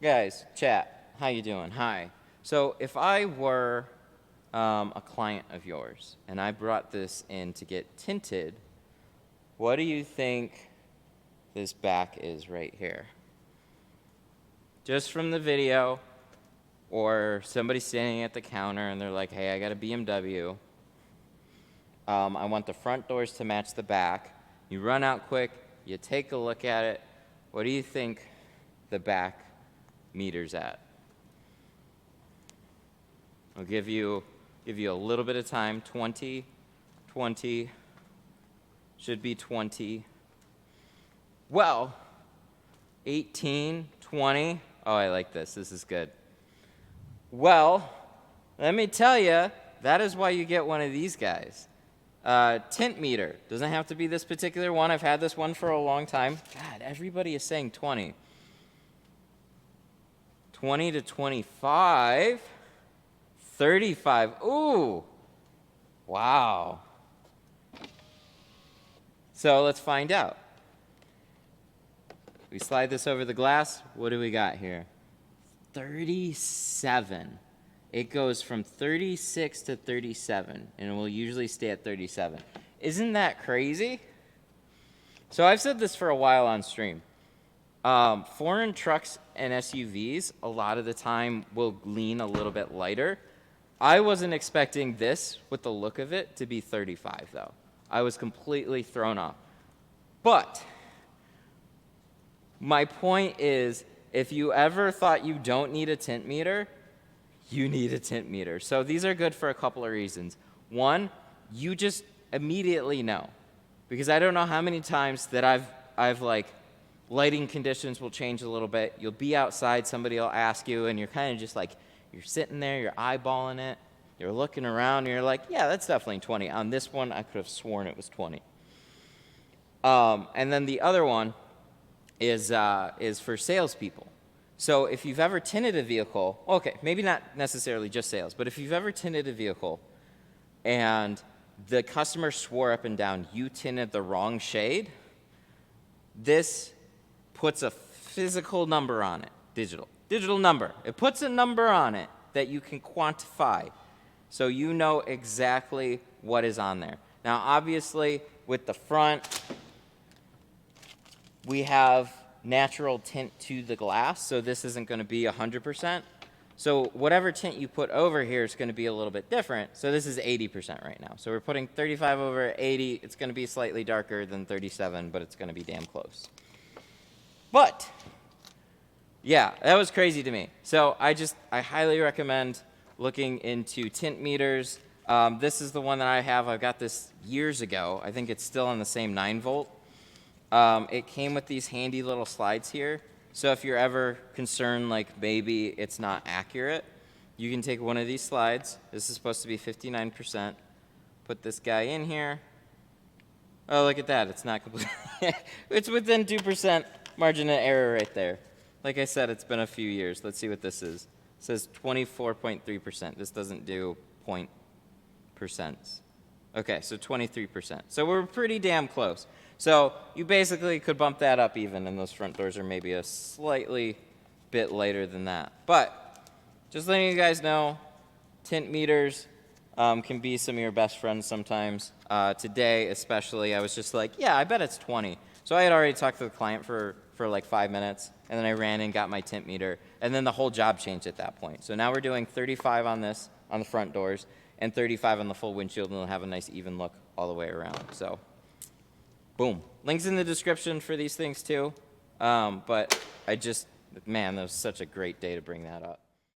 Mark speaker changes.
Speaker 1: Guys, chat, how you doing? Hi. So if I were a client of yours and I brought this in to get tinted, what do you think this back is right here? Just from the video, or somebody standing at the counter and they're like, hey, I got a BMW. I want the front doors to match the back. You run out quick, you take a look at it. What do you think the back meters at? I'll give you a little bit of time. 20, 20, should be 20. Well, 18, 20. Oh, I like this. This is good. Well, let me tell you, that is why you get one of these guys. Tint meter. Doesn't have to be this particular one. I've had this one for a long time. God, everybody is saying 20. 20 to 25. 35. Ooh. Wow. So let's find out. We slide this over the glass. What do we got here? 37. It goes from 36 to 37, and it will usually stay at 37. Isn't that crazy? So I've said this for a while on stream. Foreign trucks and SUVs, a lot of the time, will lean a little bit lighter. I wasn't expecting this, with the look of it, to be 35, though. I was completely thrown off. But my point is, if you ever thought you don't need a tint meter, you need a tint meter. So these are good for a couple of reasons. One, you just immediately know. Because I don't know how many times that I've like, lighting conditions will change a little bit. You'll be outside, somebody will ask you, and you're kind of just like, you're sitting there, you're eyeballing it, you're looking around, and you're like, yeah, that's definitely 20. On this one, I could have sworn it was 20. And then the other one is for salespeople. So if you've ever tinted a vehicle, okay, maybe not necessarily just sales, but if you've ever tinted a vehicle and the customer swore up and down you tinted the wrong shade, this puts a physical number on it, digital number. It puts a number on it that you can quantify, so you know exactly what is on there. Now, obviously, with the front, we have natural tint to the glass, so this isn't going to be 100%. So whatever tint you put over here is going to be a little bit different. So this is 80% right now. So we're putting 35 over 80. It's going to be slightly darker than 37, but it's going to be damn close. But yeah, that was crazy to me. So I highly recommend looking into tint meters. This is the one that I have. I got this years ago. I think it's still on the same 9-volt. It came with these handy little slides here. So if you're ever concerned like maybe it's not accurate, you can take one of these slides. This is supposed to be 59%. Put this guy in here. Oh, look at that. It's not complete. It's within 2% margin of error right there. Like I said, it's been a few years. Let's see what this is. It says 24.3%. This doesn't do point percents. Okay, so 23%. So we're pretty damn close. So you basically could bump that up even, and those front doors are maybe a slightly bit lighter than that. But just letting you guys know, tint meters can be some of your best friends sometimes. Today especially, I was just like, yeah, I bet it's 20. So I had already talked to the client for like 5 minutes, and then I ran and got my tint meter, and then the whole job changed at that point. So now we're doing 35 on this, on the front doors, and 35 on the full windshield, and it'll have a nice even look all the way around. So boom. Links in the description for these things too. But man, that was such a great day to bring that up.